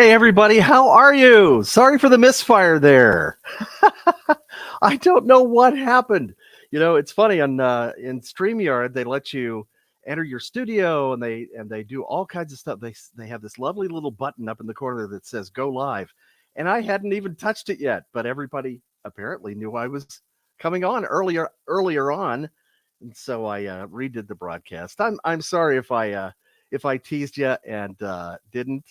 Hey, everybody, how are you? Sorry for the misfire there. I don't know what happened. It's funny in StreamYard they let you enter your studio and they do all kinds of stuff. They have this lovely little button up in the corner that says "Go Live," and I hadn't even touched it yet, but everybody apparently knew I was coming on earlier on, and so I redid the broadcast. I'm sorry if I teased you and didn't.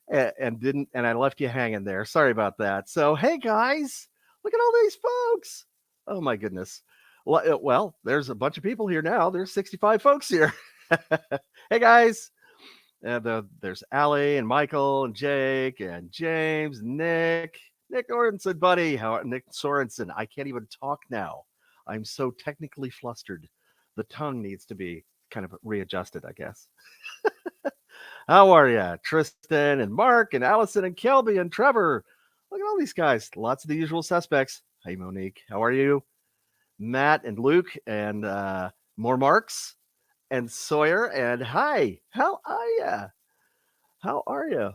And I left you hanging there. Sorry about that. So, hey guys, look at all these folks. Oh my goodness. Well, there's a bunch of people here now. There's 65 folks here. Hey guys. And there's Allie and Michael and Jake and James, Nick Sorensen, buddy. Nick Sorensen. I can't even talk now. I'm so technically flustered. The tongue needs to be kind of readjusted, I guess. How are you? Tristan and Mark and Allison and Kelby and Trevor. Look at all these guys. Lots of the usual suspects. Hey, Monique. How are you? Matt and Luke and more Marks and Sawyer. And hi. How are you? How are you?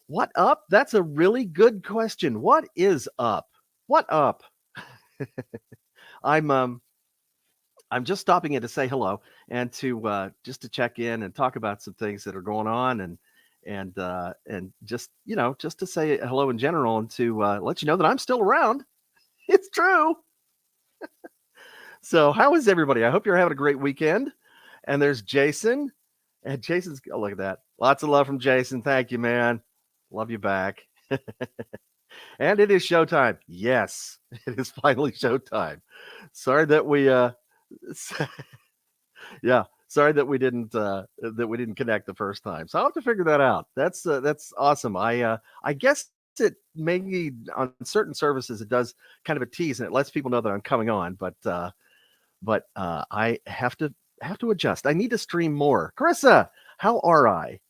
What up? That's a really good question. What is up? What up? I'm just stopping in to say hello and to just to check in and talk about some things that are going on and just just to say hello in general and to let you know that I'm still around. It's true. So how is everybody? I hope you're having a great weekend. And there's Jason, and Jason's look at that. Lots of love from Jason. Thank you, man. Love you back. And it is showtime. Yes, it is finally showtime. Sorry that we yeah, sorry that we didn't connect the first time. So I'll have to figure that out. That's awesome. I guess it maybe on certain services it does kind of a tease and it lets people know that I'm coming on, but I have to adjust. I need to stream more. Carissa, how are I?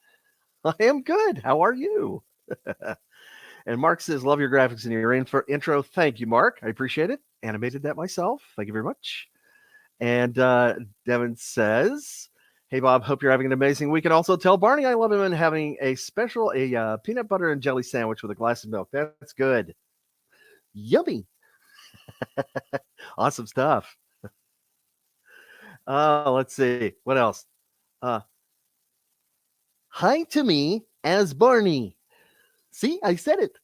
I am good. How are you? And Mark says, love your graphics and your intro. Thank you, Mark. I appreciate it. Animated that myself. Thank you very much. And Devin says, hey, Bob, hope you're having an amazing week. And also tell Barney I love him and having a peanut butter and jelly sandwich with a glass of milk. That's good. Yummy. Awesome stuff. Let's see. What else? Hi to me as Barney. See, I said it.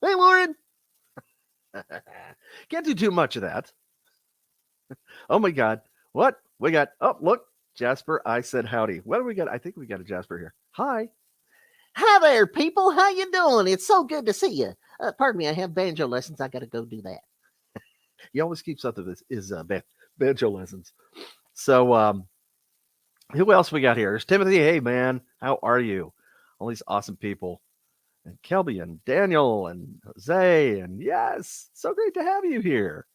Hey, Lauren. Can't do too much of that. Oh my God. What? We got, oh, look, Jasper. I said howdy. What do we got? I think we got a Jasper here. Hi. Hi there, people. How you doing? It's so good to see you. Pardon me, I have banjo lessons. I got to go do that. He always keeps up to this is banjo lessons. So who else we got here? There's Timothy. Hey man, how are you? All these awesome people. And Kelby and Daniel and Jose. And yes, so great to have you here.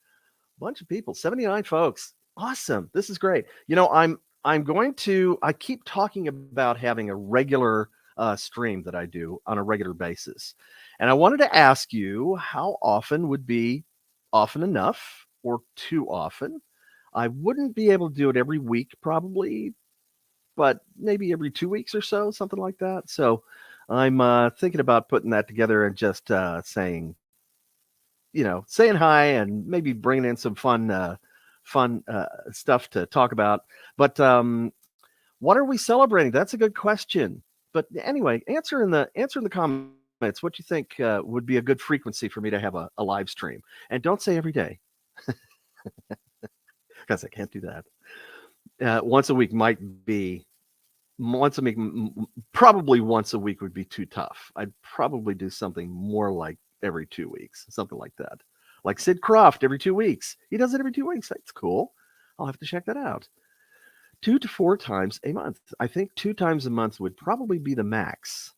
Bunch of people, 79 folks. Awesome. This is great. I'm going to, I keep talking about having a regular stream that I do on a regular basis. And I wanted to ask you how often would be often enough or too often. I wouldn't be able to do it every week probably, but maybe every 2 weeks or so, something like that. So I'm thinking about putting that together and just saying hi and maybe bringing in some fun stuff to talk about. But what are we celebrating? That's a good question. But anyway, answer in the comments what you think would be a good frequency for me to have a live stream. And don't say every day, because I can't do that. Once a week might be. Probably once a week would be too tough. I'd probably do something more like every 2 weeks, something like that. Like Sid Croft every 2 weeks. He does it every 2 weeks. That's cool. I'll have to check that out. 2 to 4 times a month. I think 2 times a month would probably be the max.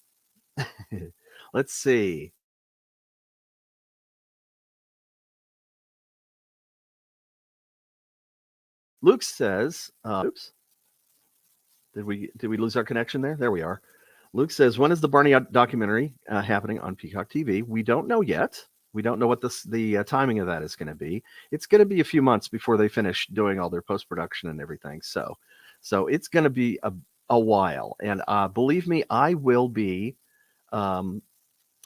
Let's see. Luke says, oops. Did we lose our connection there? There we are. Luke says, when is the Barney documentary happening on Peacock TV? We don't know yet. We don't know what the timing of that is going to be. It's going to be a few months before they finish doing all their post-production and everything. So it's going to be a while, and believe me, um,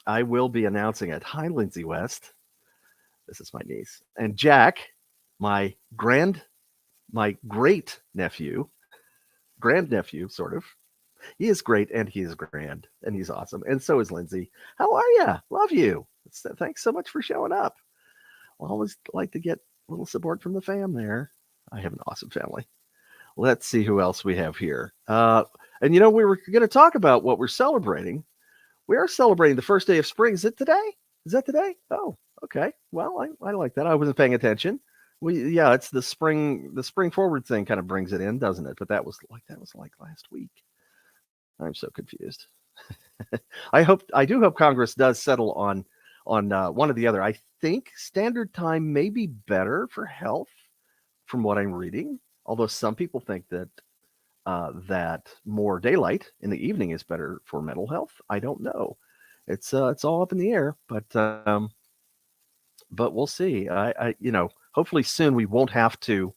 I will be announcing it. Hi, Lindsay West. This is my niece, and Jack, my my great nephew, grandnephew, sort of. He is great, and he is grand, and he's awesome, and so is Lindsay. How are you? Love you. Thanks so much for showing up. I always like to get a little support from the fam there. I have an awesome family. Let's see who else we have here. And we were going to talk about what we're celebrating. We are celebrating the first day of spring. Is it today? Is that today? Oh, okay. Well, I like that. I wasn't paying attention. Yeah, it's the spring forward thing kind of brings it in, doesn't it? But that was like last week. I'm so confused. I do hope Congress does settle on one or the other. I think standard time may be better for health, from what I'm reading. Although some people think that more daylight in the evening is better for mental health. I don't know. It's all up in the air, but we'll see. Hopefully soon we won't have to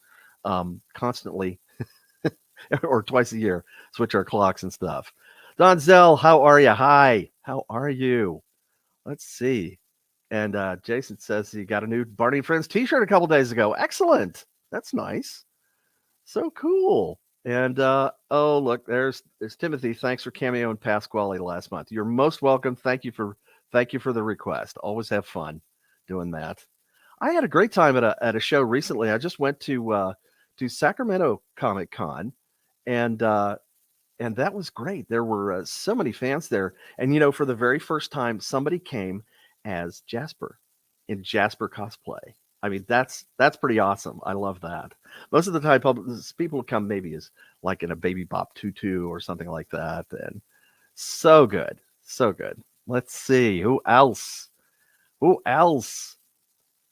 constantly or twice a year switch our clocks and stuff. Donzel, how are you? Hi, how are you? Let's see. And Jason says he got a new Barney and Friends T-shirt a couple days ago. Excellent. That's nice. So cool. And oh look, there's Timothy. Thanks for cameoing Pasquale last month. You're most welcome. Thank you for the request. Always have fun doing that. I had a great time at a show recently. I just went to Sacramento Comic Con, and that was great. There were so many fans there, and for the very first time, somebody came as Jasper in Jasper cosplay. I mean, that's pretty awesome. I love that. Most of the time, people come maybe as like in a Baby Bop tutu or something like that, and so good, so good. Let's see who else. Who else?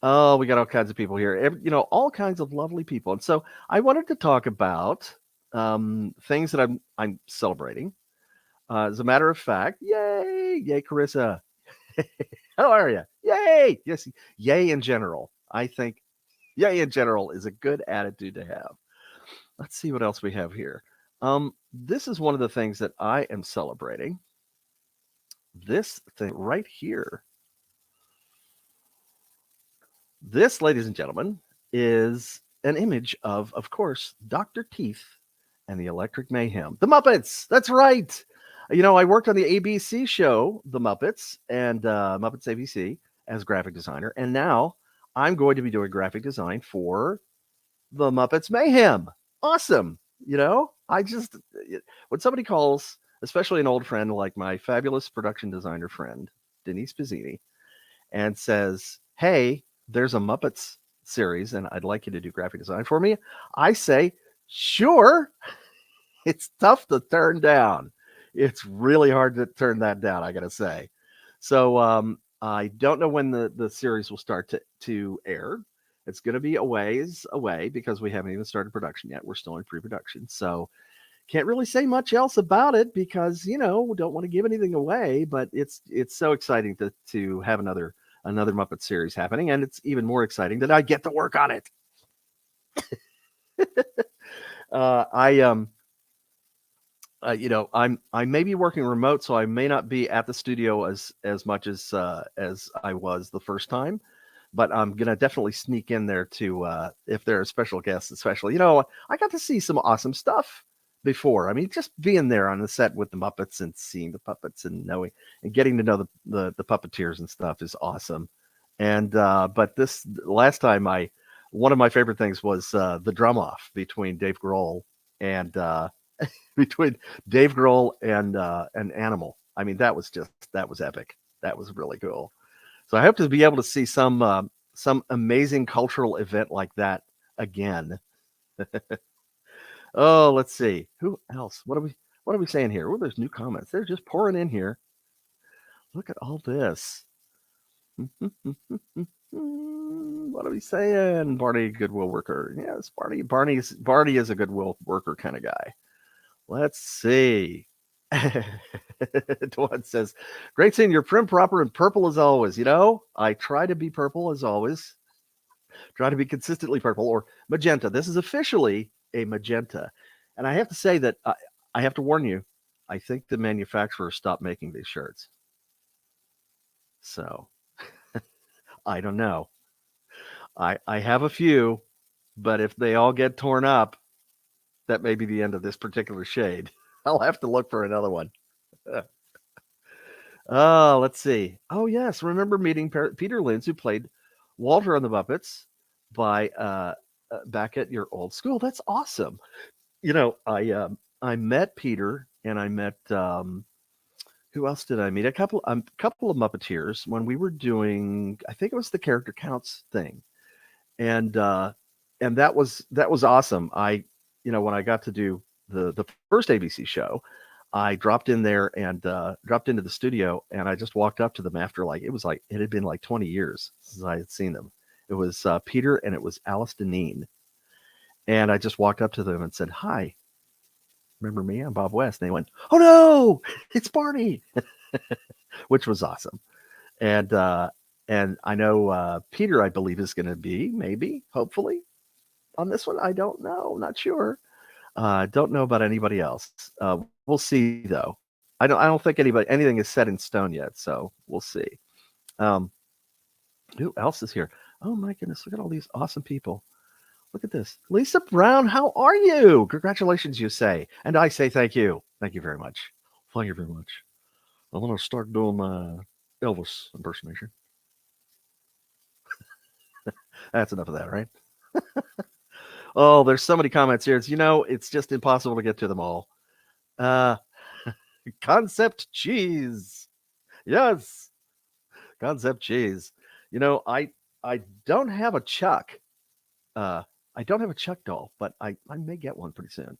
Oh, we got all kinds of people here. All kinds of lovely people. And so I wanted to talk about things that I'm celebrating. As a matter of fact, yay, Carissa. How are you? Yay! Yes, yay in general. I think yay in general is a good attitude to have. Let's see what else we have here. This is one of the things that I am celebrating. This thing right here. This, ladies and gentlemen, is an image of course, Dr. Teeth and the Electric Mayhem. The Muppets! That's right! I worked on the ABC show, The Muppets, and Muppets ABC as graphic designer, and now I'm going to be doing graphic design for the Muppets Mayhem. Awesome! I just, when somebody calls, especially an old friend like my fabulous production designer friend, Denise Pizzini, and says, hey, there's a Muppets series and I'd like you to do graphic design for me, I say, sure. It's tough to turn down. It's really hard to turn that down, I got to say. So I don't know when the series will start to air. It's going to be a ways away because we haven't even started production yet. We're still in pre-production. So can't really say much else about it because, we don't want to give anything away, but it's so exciting to have another Muppet series happening, and it's even more exciting that I get to work on it. I may be working remote, so I may not be at the studio as much as I was the first time, but I'm gonna definitely sneak in there to if there are special guests, especially. I got to see some awesome stuff before. I mean, just being there on the set with the Muppets and seeing the puppets and knowing and getting to know the puppeteers and stuff is awesome. And but this last time, one of my favorite things was the drum off between Dave Grohl and between Dave Grohl and Animal. I mean, that was epic. That was really cool. So I hope to be able to see some amazing cultural event like that again. Oh, let's see. Who else? What are we saying here? Oh, there's new comments. They're just pouring in here. Look at all this. What are we saying? Barney, goodwill worker. Yes, Barney. Barney is a goodwill worker kind of guy. Let's see. Dwan says, great seeing you're prim, proper, and purple as always. I try to be purple as always. Try to be consistently purple or magenta. This is officially a magenta. And I have to say that I have to warn you, I think the manufacturer stopped making these shirts. So I don't know. I have a few, but if they all get torn up, that may be the end of this particular shade. I'll have to look for another one. Oh, let's see. Oh, yes. Remember meeting Peter Linz, who played Walter on the Muppets back at your old school. That's awesome. I met Peter and I met who else did I meet? A couple of Muppeteers when we were doing. I think it was the character counts thing, and that was awesome. When I got to do the first ABC show, I dropped in there and dropped into the studio, and I just walked up to them after it had been like 20 years since I had seen them. It was Peter and it was Alice Deneen, and I just walked up to them and said, "Hi, remember me? I'm Bob West." And they went, "Oh no, it's Barney," which was awesome. And I know Peter, I believe, is going to be maybe, hopefully, on this one. I don't know, not sure. Don't know about anybody else. We'll see though. I don't think anything is set in stone yet, so we'll see. Um, who else is here? Oh my goodness, look at all these awesome people. Look at this. Lisa Brown, how are you? Congratulations, you say. And I say thank you. Thank you very much. Thank you very much. I'm going to start doing my Elvis impersonation. That's enough of that, right? Oh, there's so many comments here. It's just impossible to get to them all. Uh, Concept cheese. Yes, concept cheese. I don't have a Chuck. Uh, I don't have a Chuck doll, but I may get one pretty soon.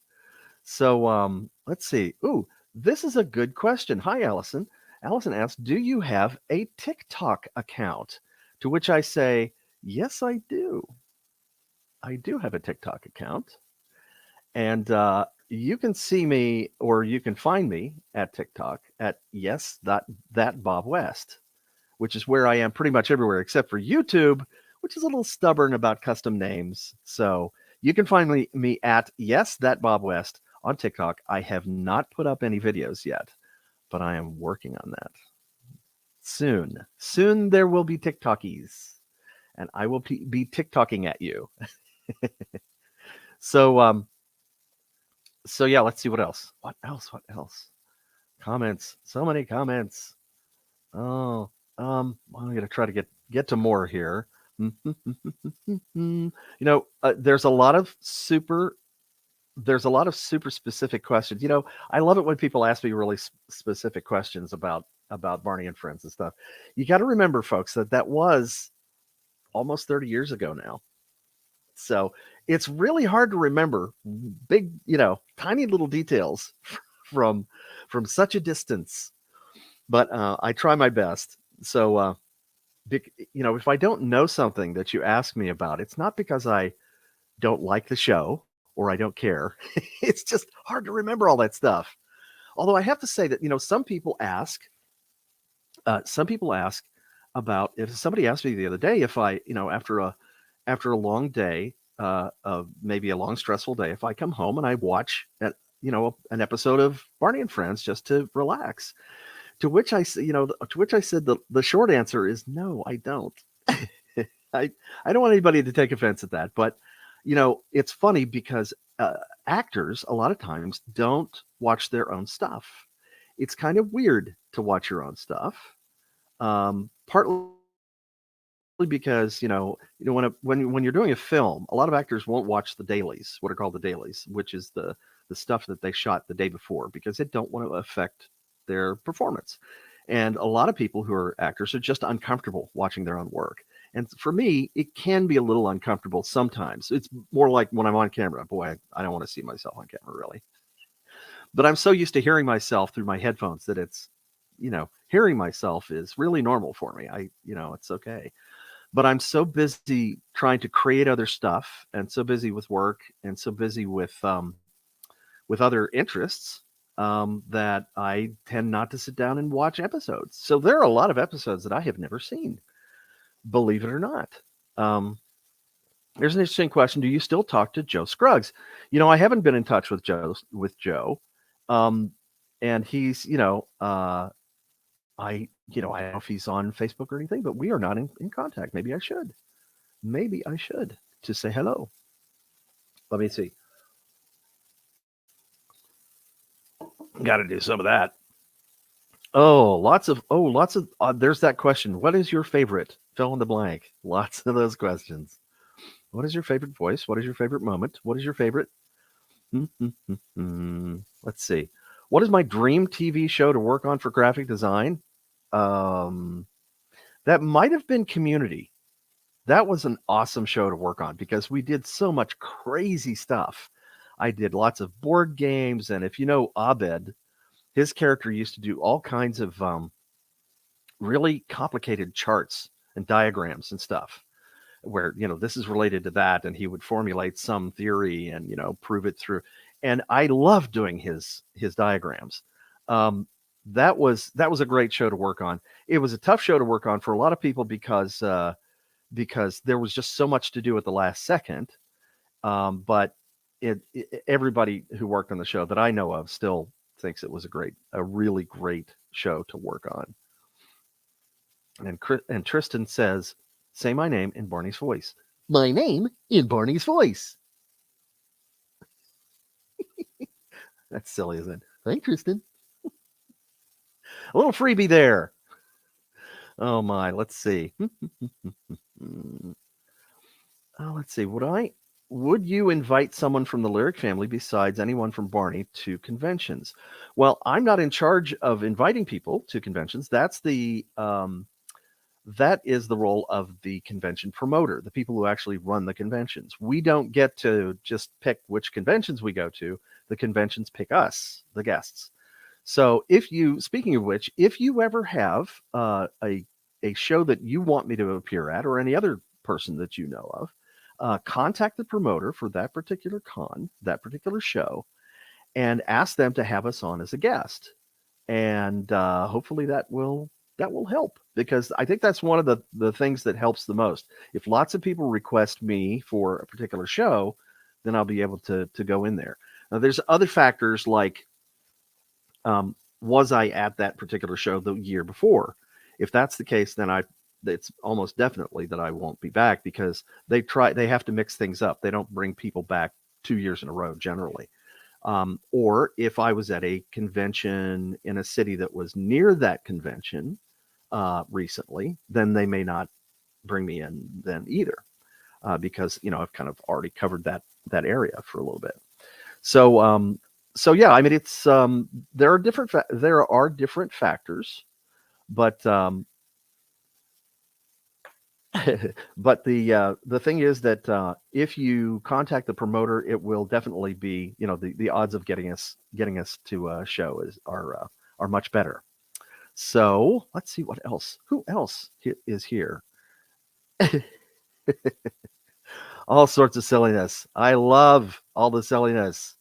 So let's see. Ooh, this is a good question. Hi, Allison. Allison asks, "Do you have a TikTok account?" To which I say, "Yes, I do. I do have a TikTok account, and you can see me or you can find me at TikTok at that Bob West, which is where I am pretty much everywhere except for YouTube, which is a little stubborn about custom names. So you can find me at that Bob West on TikTok. I have not put up any videos yet, but I am working on that. Soon. Soon there will be TikTokies, and I will be TikToking at you. So so yeah, let's see what else. What else? Comments. So many comments. Oh, I'm gonna try to get to more here. There's a lot of super specific questions. I love it when people ask me really specific questions about Barney and Friends and stuff. You got to remember, folks, that was almost 30 years ago now. So it's really hard to remember big, tiny little details from such a distance. But I try my best. So if I don't know something that you ask me about, it's not because I don't like the show or I don't care. It's just hard to remember all that stuff. Although I have to say that some people ask about, if somebody asked me the other day if I after a long day of maybe a long stressful day, if I come home and I watch an episode of Barney and Friends just to relax. To which I said the short answer is no, I don't. I don't want anybody to take offense at that, but it's funny because actors a lot of times don't watch their own stuff. It's kind of weird to watch your own stuff, partly because when you're doing a film, a lot of actors won't watch the dailies, what are called the dailies, which is the stuff that they shot the day before, because they don't want to affect their performance. And a lot of people who are actors are just uncomfortable watching their own work. And for me, it can be a little uncomfortable sometimes. It's more like when I'm on camera. Boy, I don't want to see myself on camera, really. But I'm so used to hearing myself through my headphones that it's, hearing myself is really normal for me. It's okay. But I'm so busy trying to create other stuff, and so busy with work, and so busy with other interests, that I tend not to sit down and watch episodes. So there are a lot of episodes that I have never seen, believe it or not. There's an interesting question. Do you still talk to Joe Scruggs? I haven't been in touch with Joe. And he's, I don't know if he's on Facebook or anything, but we are not in contact. Maybe I should. Maybe I should to say hello. Let me see. Got to do some of that. Lots of. There's that question. What is your favorite? Fill in the blank. Lots of those questions. What is your favorite voice? What is your favorite moment? What is your favorite? Let's see. What is my dream TV show to work on for graphic design? Um, that might have been Community. That was an awesome show to work on because we did so much crazy stuff. I did lots of board games, and if you know Abed, his character used to do all kinds of really complicated charts and diagrams and stuff where this is related to that, and he would formulate some theory and prove it through. And I loved doing his diagrams. um, that was a great show to work on. It was a tough show to work on for a lot of people because there was just so much to do at the last second. But everybody who worked on the show that I know of still thinks it was a really great show to work on. And Tristan says, "Say my name in Barney's voice." My name in Barney's voice. That's silly, isn't it? Hi, Tristan. A little freebie there. Oh my, let's see. Let's see. Would you invite someone from the Lyric family besides anyone from Barney to conventions? Well, I'm not in charge of inviting people to conventions. That is the role of the convention promoter, the people who actually run the conventions. We don't get to just pick which conventions we go to. The conventions pick us, the guests. So speaking of which, if you ever have a show that you want me to appear at, or any other person that you know of, contact the promoter for that particular that particular show, and ask them to have us on as a guest. And hopefully that will help, because I think that's one of the things that helps the most. If lots of people request me for a particular show, then I'll be able to go in there. Now, there's other factors like, was I at that particular show the year before? If that's the case, then it's almost definitely that I won't be back, because they have to mix things up. They don't bring people back 2 years in a row generally. Or if I was at a convention in a city that was near that convention recently, then they may not bring me in then either, because I've kind of already covered that area for a little bit. So yeah, I mean, it's there are different factors, but but the thing is that if you contact the promoter, it will definitely be, the odds of getting us to a show are much better. So let's see what else. Who else is here? All sorts of silliness. I love all the silliness.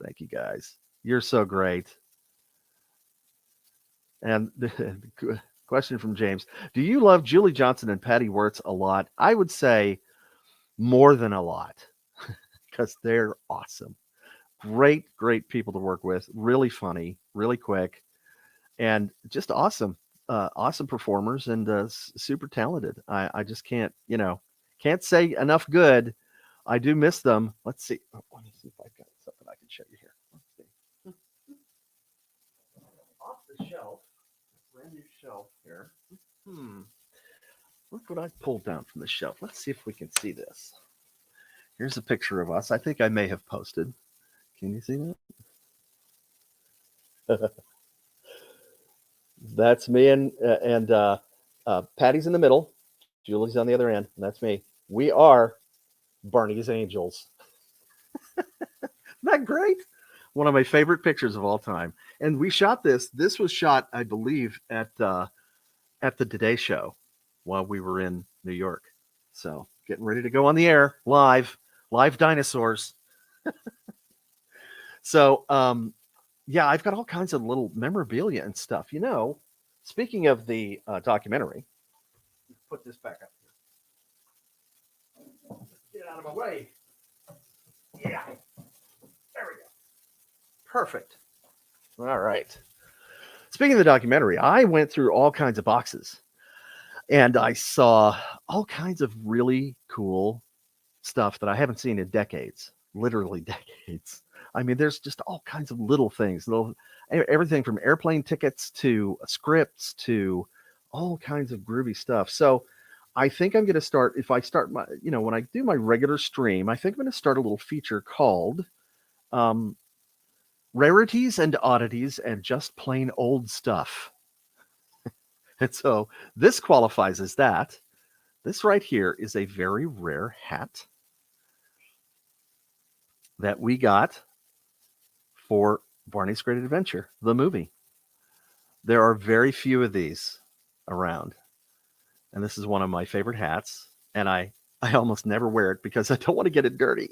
Thank you, guys. You're so great. And the question from James: do you love Julie Johnson and Patty Wirtz a lot? I would say more than a lot, because they're awesome. Great people to work with. Really funny, really quick, and just awesome. Awesome performers, and super talented. I just can't say enough good. I do miss them. Let's see. Let me see if I've got something I can show you here. Let's see. Off the shelf, brand new shelf here. Look what I pulled down from the shelf. Let's see if we can see this. Here's a picture of us. I think I may have posted. Can you see that? That's me, and Patty's in the middle. Julie's on the other end. And that's me. We are Barney's Angels. Isn't that great? One of my favorite pictures of all time. And we shot this. This was shot, I believe, at the Today Show while we were in New York. So getting ready to go on the air live dinosaurs. So yeah, I've got all kinds of little memorabilia and stuff. Speaking of the documentary, put this back up here. Get out of my way. Yeah, there we go. Perfect. All right. Speaking of the documentary, I went through all kinds of boxes and I saw all kinds of really cool stuff that I haven't seen in decades, literally decades. I mean, there's just all kinds of little things, everything from airplane tickets to scripts to all kinds of groovy stuff. So I think I'm going to start, if I start my, when I do my regular stream, I think I'm going to start a little feature called um, Rarities and Oddities and Just Plain Old Stuff. And so this qualifies as that. This right here is a very rare hat that we got for Barney's Great Adventure, the movie. There are very few of these around. And this is one of my favorite hats. And I almost never wear it because I don't want to get it dirty.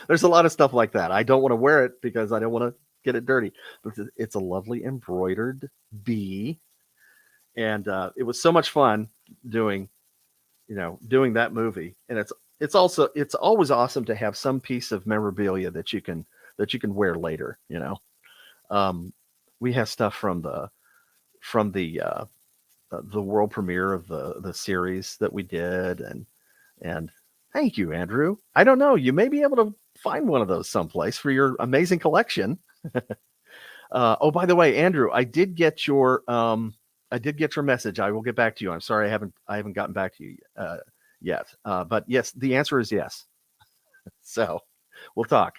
There's a lot of stuff like that. I don't want to wear it because I don't want to get it dirty. But it's a lovely embroidered bee. And it was so much fun doing that movie. And it's always awesome to have some piece of memorabilia that you can wear later. We have stuff from the world premiere of the series that we did, and thank you, Andrew. I don't know, you may be able to find one of those someplace for your amazing collection. Oh, by the way, Andrew, I did get your message. I will get back to you. I'm sorry I haven't gotten back to you yet. But yes, the answer is yes. So we'll talk.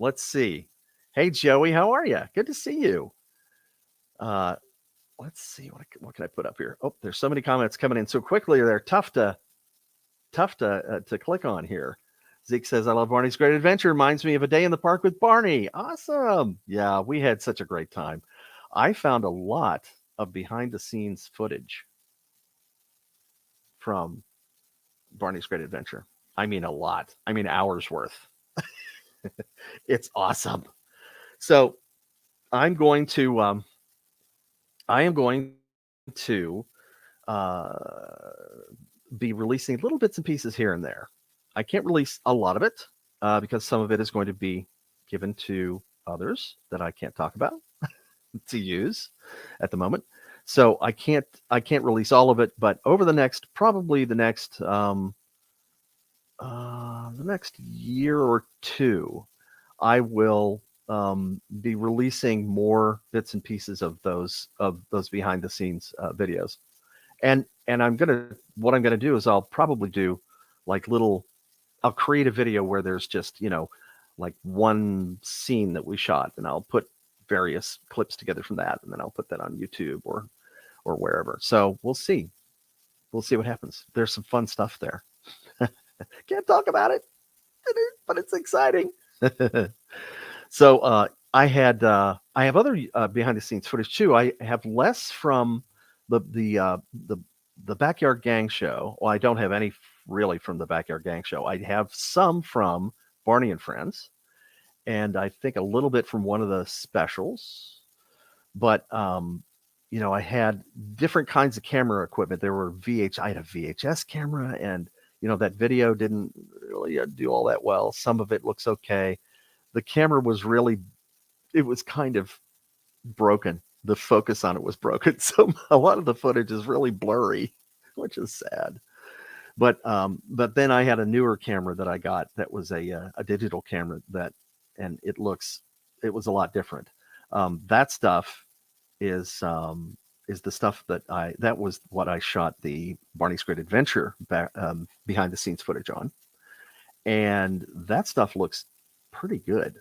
Let's see. Hey, Joey, how are you? Good to see you. Let's see, what can I put up here? Oh, there's so many comments coming in so quickly. They're tough to click on here. Zeke says, I love Barney's Great Adventure. Reminds me of a day in the park with Barney. Awesome. Yeah, we had such a great time. I found a lot of behind the scenes footage from Barney's Great Adventure. I mean, a lot. I mean, hours worth. It's awesome. So I am going to be releasing little bits and pieces here and there. I can't release a lot of it because some of it is going to be given to others that I can't talk about to use at the moment. So I can't release all of it, but over the next year or two, I will be releasing more bits and pieces of those behind the scenes videos. And what I'm gonna do is I'll probably do I'll create a video where there's just, like one scene that we shot, and I'll put various clips together from that, and then I'll put that on YouTube or wherever. So we'll see what happens. There's some fun stuff there. Can't talk about it, but it's exciting. So I have other behind the scenes footage too. I have less from the Backyard Gang show. Well, I don't have any really from the Backyard Gang show. I have some from Barney and Friends, and I think a little bit from one of the specials. But I had different kinds of camera equipment. There were I had a VHS camera, and that video didn't really do all that well. Some of it looks okay. The camera was it was kind of broken. The focus on it was broken. So a lot of the footage is really blurry, which is sad. But then I had a newer camera that I got that was a digital camera and it was a lot different. That stuff is the stuff that was what I shot the Barney's Great Adventure behind the scenes footage on. And that stuff looks pretty good.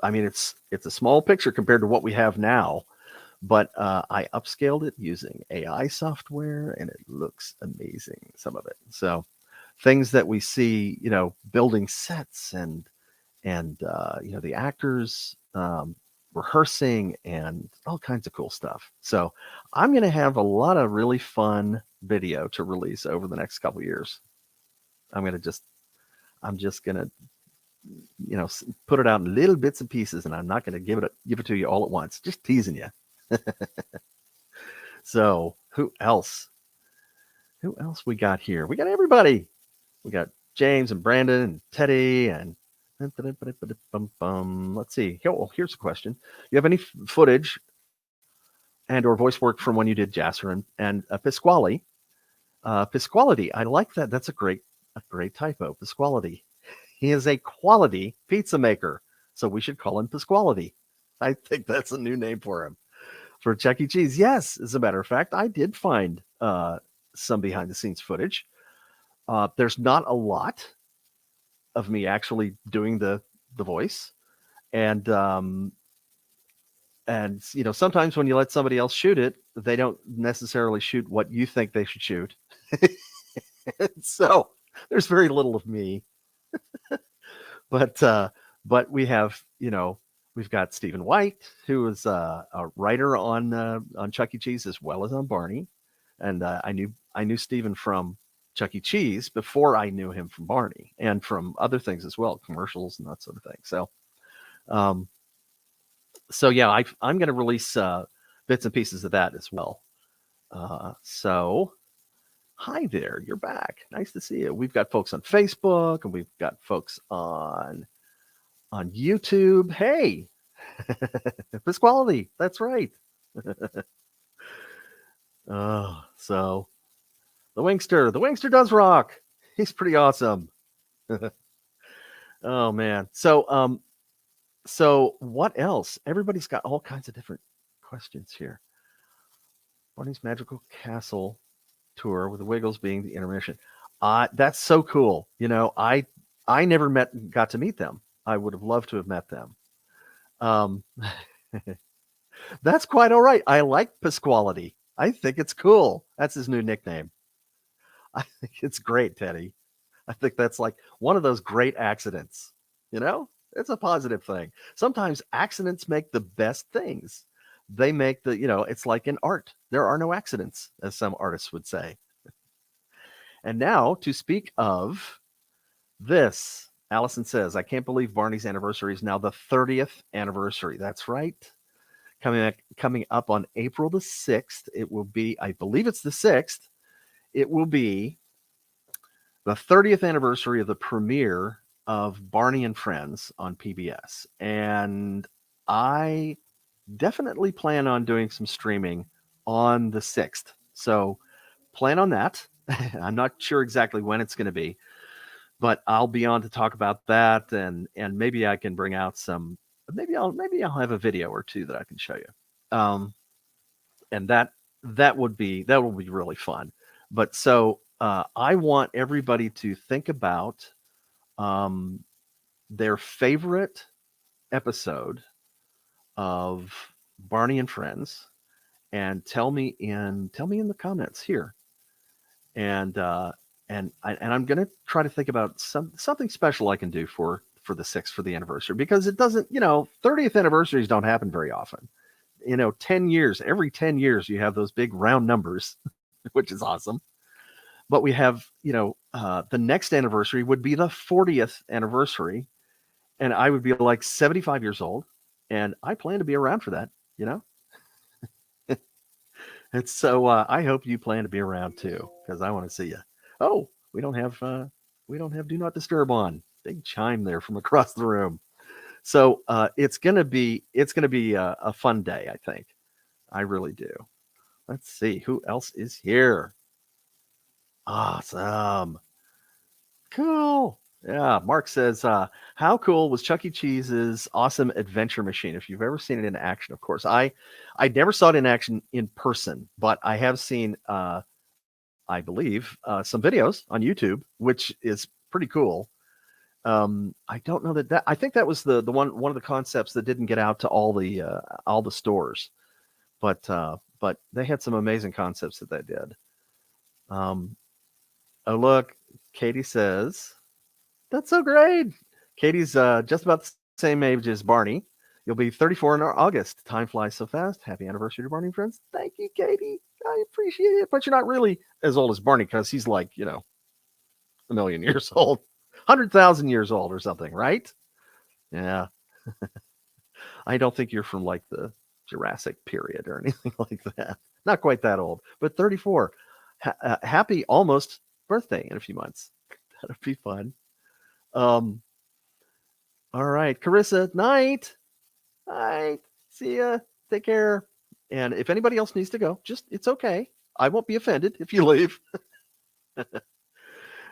I mean, it's a small picture compared to what we have now, but I upscaled it using AI software, and it looks amazing, some of it. So things that we see, building sets and the actors rehearsing and all kinds of cool stuff. So I'm going to have a lot of really fun video to release over the next couple of years. I'm just going to put it out in little bits and pieces, and I'm not going to give it to you all at once. Just teasing you. So who else we got here? We got everybody. We got James and Brandon and Teddy and Let's see. Here's a question. You have any footage and or voice work from when you did Jasser and Pasquale? Pasquality. I like that. That's a great typo. Pasquality. He is a quality pizza maker, so we should call him Pasquality. I think that's a new name for him. For Chuck E. Cheese. Yes, as a matter of fact, I did find some behind the scenes footage. There's not a lot of me actually doing the voice, and sometimes when you let somebody else shoot it, they don't necessarily shoot what you think they should shoot. So there's very little of me, but we have we've got Stephen White, who is a writer on Chuck E. Cheese as well as on Barney, and I knew Stephen from Chuck E. Cheese before I knew him from Barney and from other things as well, commercials and that sort of thing. So yeah, I'm going to release bits and pieces of that as well. So hi there, you're back. Nice to see you. We've got folks on Facebook and we've got folks on YouTube. Hey, Pasquality, that's right. So the Wingster does rock. He's pretty awesome. Oh man. So what else? Everybody's got all kinds of different questions here. Barney's Magical Castle tour with the Wiggles being the intermission. That's so cool. I never got to meet them. I would have loved to have met them. That's quite all right. I like Pasquality. I think it's cool. That's his new nickname. I think it's great, Teddy. I think that's like one of those great accidents. It's a positive thing. Sometimes accidents make the best things. They make it's like in art. There are no accidents, as some artists would say. And now to speak of this, Allison says, I can't believe Barney's anniversary is now the 30th anniversary. That's right. Coming up on April the 6th. It will be, I believe it's the 6th. It will be the 30th anniversary of the premiere of Barney and Friends on PBS. And I definitely plan on doing some streaming on the 6th. So plan on that. I'm not sure exactly when it's going to be, but I'll be on to talk about that, and maybe I can bring out some. Maybe I'll have a video or two that I can show you. And that would be really fun. But so I want everybody to think about their favorite episode of Barney and Friends, and tell me in the comments here. And I'm going to try to think about something special I can do for the 6th, for the anniversary, because it doesn't, 30th anniversaries don't happen very often. 10 years, every 10 years you have those big round numbers, which is awesome. But we have, the next anniversary would be the 40th anniversary, and I would be like 75 years old, and I plan to be around for that, And so I hope you plan to be around too, because I want to see you. Oh, we don't have Do Not Disturb on. Big chime there from across the room. So it's gonna be a fun day, I think. I really do. Let's see who else is here. Awesome. Cool. Yeah, Mark says, how cool was Chuck E. Cheese's awesome adventure machine? If you've ever seen it in action, of course. I never saw it in action in person, but I have seen, I believe, some videos on YouTube, which is pretty cool. I don't know that I think that was the one of the concepts that didn't get out to all the stores, but they had some amazing concepts that they did. Oh look, Katie says, that's so great. Katie's just about the same age as Barney. You'll be 34 in August. Time flies so fast. Happy anniversary to Barney and Friends. Thank you, Katie. I appreciate it. But you're not really as old as Barney, because he's like, a million years old, 100,000 years old or something, right? Yeah. I don't think you're from like the Jurassic period or anything like that. Not quite that old, but 34. Happy almost birthday in a few months. That'll be fun. All right, Carissa, night. Night. See ya. Take care. And if anybody else needs to go, it's okay. I won't be offended if you leave.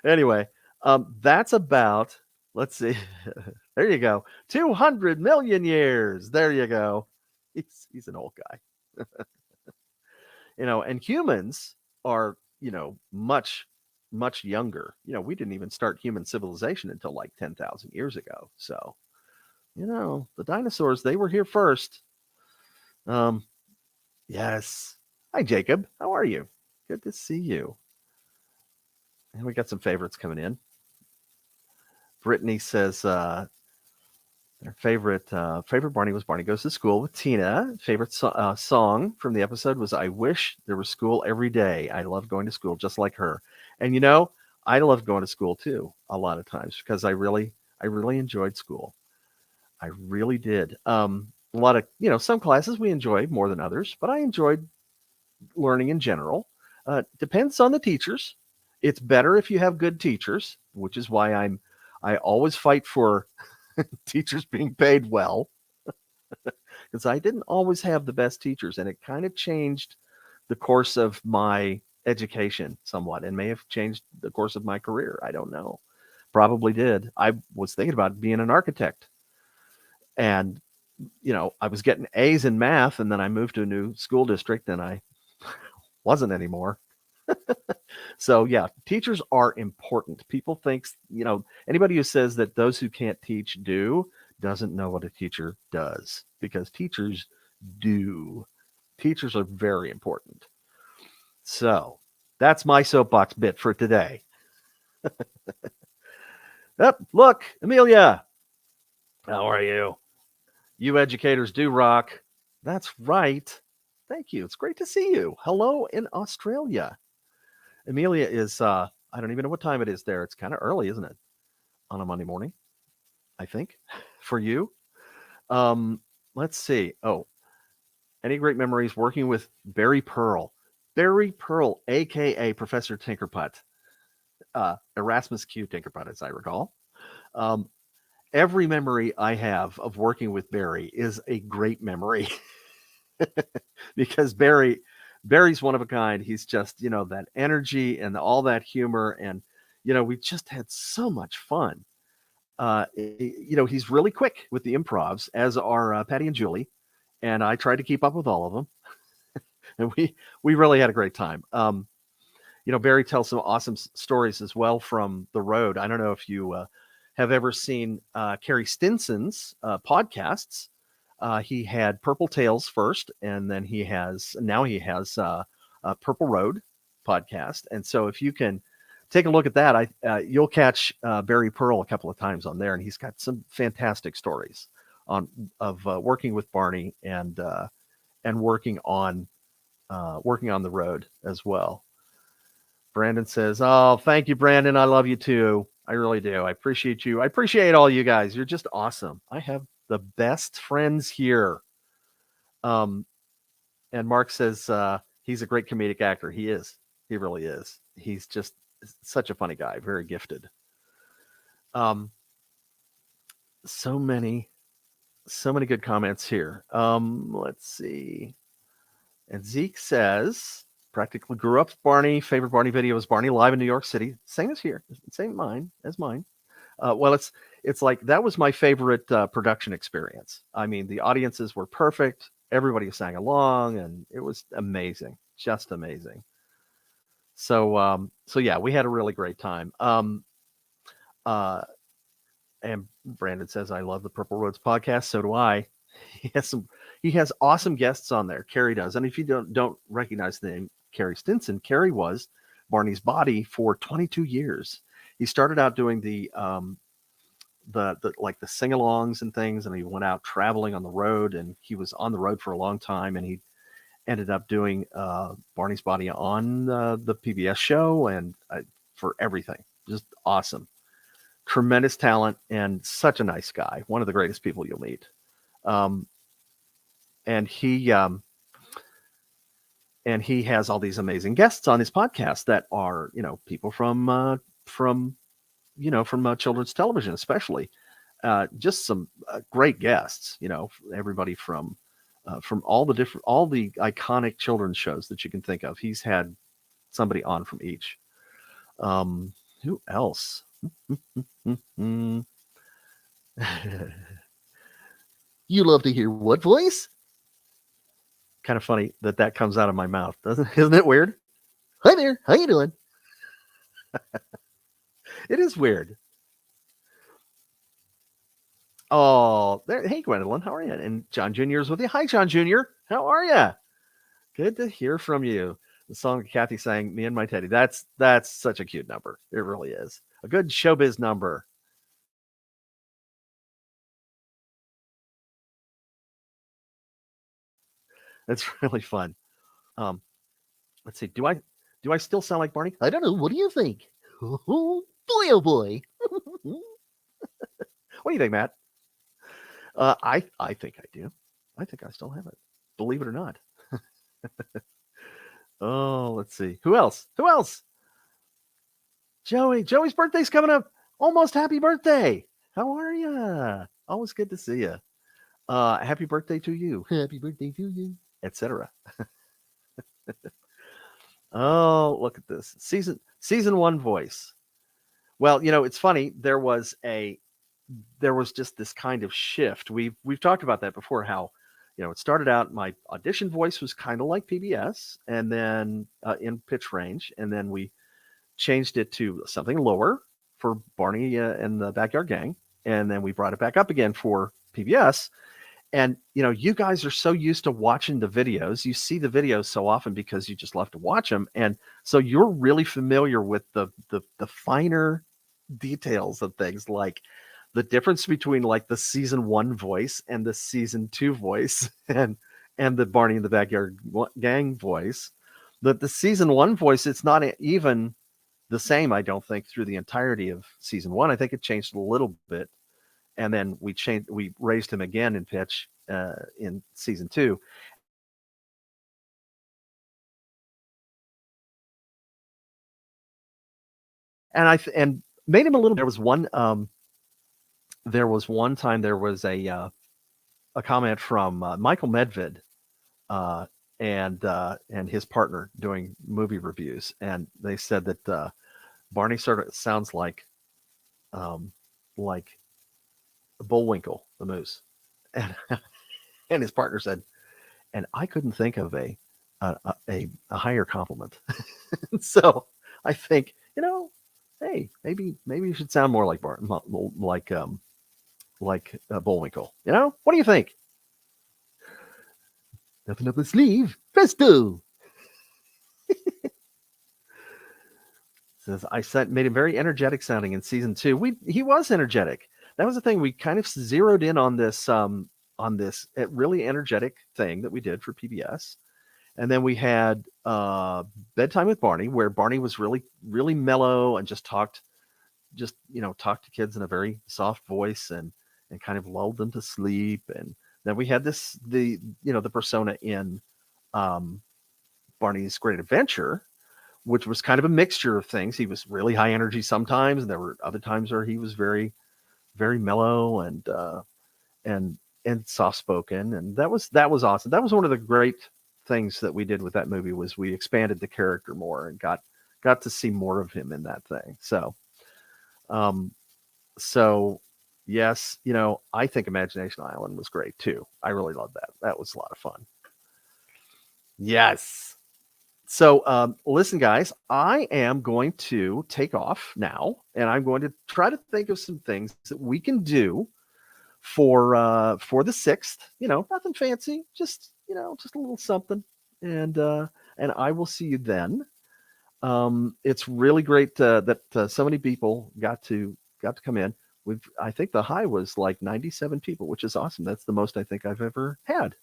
Anyway, that's about, let's see. There you go. 200 million years. There you go. He's an old guy. And humans are, much, much younger. We didn't even start human civilization until like 10,000 years ago. So, the dinosaurs, they were here first. Yes. Hi, Jacob. How are you? Good to see you. And we got some favorites coming in. Brittany says her favorite Barney was Barney Goes to School with Tina. Favorite song from the episode was I Wish There Was School Every Day. I love going to school just like her. And I love going to school too a lot of times because I really enjoyed school. I really did. A lot of, some classes we enjoyed more than others, but I enjoyed learning in general. Depends on the teachers. It's better if you have good teachers, which is why I always fight for teachers being paid well, because I didn't always have the best teachers, and it kind of changed the course of my education somewhat, and may have changed the course of my career. I don't know. Probably did. I was thinking about being an architect, and I was getting A's in math, and then I moved to a new school district, and I wasn't anymore. So yeah, teachers are important. People think, anybody who says that those who can't teach do doesn't know what a teacher does, because teachers do. Teachers are very important. So that's my soapbox bit for today. Look, Amelia. How are you? You educators do rock. That's right. Thank you. It's great to see you. Hello in Australia. Amelia is, I don't even know what time it is there. It's kind of early, isn't it? On a Monday morning, I think, for you. Let's see. Oh, any great memories working with Barry Pearl? Barry Pearl, a.k.a. Professor Tinkerput. Erasmus Q. Tinkerput, as I recall. Every memory I have of working with Barry is a great memory. Because Barry's one of a kind. He's just, that energy and all that humor. And, we just had so much fun. He's really quick with the improvs, as are Patty and Julie. And I tried to keep up with all of them. And we really had a great time. Barry tells some awesome stories as well from the road. I don't know if you have ever seen Carrie Stinson's podcasts. He had Purple Tales first, and then now he has Purple Road podcast. And so if you can take a look at that, you'll catch Barry Pearl a couple of times on there, and he's got some fantastic stories of working with Barney and working on the road as well. Brandon says, "Oh, thank you, Brandon. I love you too. I really do. I appreciate you. I appreciate all you guys. You're just awesome. I have the best friends here." And Mark says he's a great comedic actor. He is. He really is. He's just such a funny guy. Very gifted. So many good comments here. Let's see. And Zeke says, practically grew up with Barney. Favorite Barney video was Barney live in New York City. Same as here. Same as mine. Well, it's like that was my favorite production experience. I mean, the audiences were perfect. Everybody sang along, and it was amazing, just amazing. So yeah, we had a really great time. And Brandon says, "I love the Purple Roads podcast." So do I. He has awesome guests on there. Carrie does, and if you don't recognize the name Carrie Stinson, Carrie was Barney's body for 22 years. He started out doing the sing-alongs and things, and he went out traveling on the road, and he was on the road for a long time, and he ended up doing Barney's body on the PBS show and for everything. Just awesome. Tremendous talent and such a nice guy. One of the greatest people you'll meet. And he has all these amazing guests on his podcast that are, people from children's television, especially. just some great guests. Everybody from all the iconic children's shows that you can think of. He's had somebody on from each. Who else? You love to hear what voice? Kind of funny that comes out of my mouth, isn't it weird? Hi there, how you doing? It is weird. Oh, there. Hey, Gwendolyn, how are you? And John Jr. is with you. Hi, John Jr. How are you? Good to hear from you. The song Kathy sang, "Me and My Teddy." That's such a cute number. It really is a good showbiz number. It's really fun. Let's see. Do I still sound like Barney? I don't know. What do you think? Oh boy, oh boy. What do you think, Matt? I think I do. I think I still have it. Believe it or not. Oh, let's see. Who else? Who else? Joey. Joey's birthday's coming up. Almost happy birthday. How are you? Always good to see you. Happy birthday to you, Happy birthday to you. etc. Oh, look at this. Season 1 voice. Well, it's funny. There was just this kind of shift. We've talked about that before, how it started out, my audition voice was kind of like PBS, and then in pitch range, and then we changed it to something lower for Barney and the Backyard Gang, and then we brought it back up again for PBS. And you guys are so used to watching the videos. You see the videos so often because you just love to watch them, and so you're really familiar with the finer details of things, like the difference between like the season 1 voice and the season 2 voice, and the Barney and the Backyard Gang voice. The season 1 voice, it's not even the same, I don't think, through the entirety of season 1. I think it changed a little bit, and then we raised him again in pitch in season 2. And made him a little. There was one time there was a comment from Michael Medved and his partner doing movie reviews, and they said that Barney sort of sounds like Bullwinkle the moose, and and his partner said, and I couldn't think of a higher compliment. So I think, hey, maybe you should sound more like Bullwinkle. What do you think? Nothing up the sleeve. Presto. Says made him very energetic sounding in season 2. He was energetic. That was the thing. We kind of zeroed in on this really energetic thing that we did for PBS. And then we had Bedtime with Barney, where Barney was really, really mellow and just talked to kids in a very soft voice and kind of lulled them to sleep. And then we had the persona in Barney's Great Adventure, which was kind of a mixture of things. He was really high energy sometimes, and there were other times where he was very, very mellow and soft spoken. And that was awesome. That was one of the great things that we did with that movie, was we expanded the character more and got to see more of him in that thing. So yes, I think Imagination Island was great too. I really loved that. That was a lot of fun. Yes. So listen, guys, I am going to take off now, and I'm going to try to think of some things that we can do for the 6th. Nothing fancy, just a little something, and I will see you then. It's really great that so many people got to come in. I think the high was like 97 people, which is awesome. That's the most I think I've ever had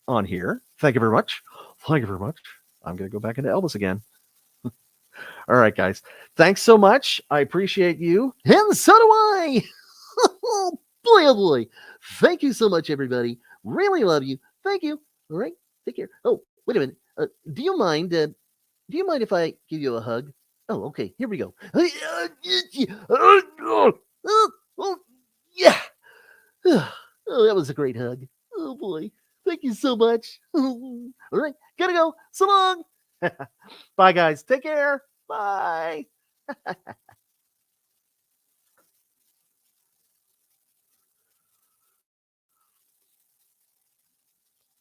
on here. Thank you very much. Thank you very much. I'm going to go back into Elvis again. All right, guys. Thanks so much. I appreciate you. And so do I. Oh, boy, oh boy. Thank you so much, everybody. Really love you. Thank you. All right. Take care. Oh, wait a minute. Do you mind if I give you a hug? Oh, okay. Here we go. Oh, yeah. Oh, that was a great hug. Oh boy. Thank you so much. All right, gotta go. So long. Bye, guys. Take care. Bye.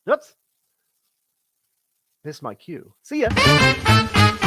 Oops. Missed my cue. See ya.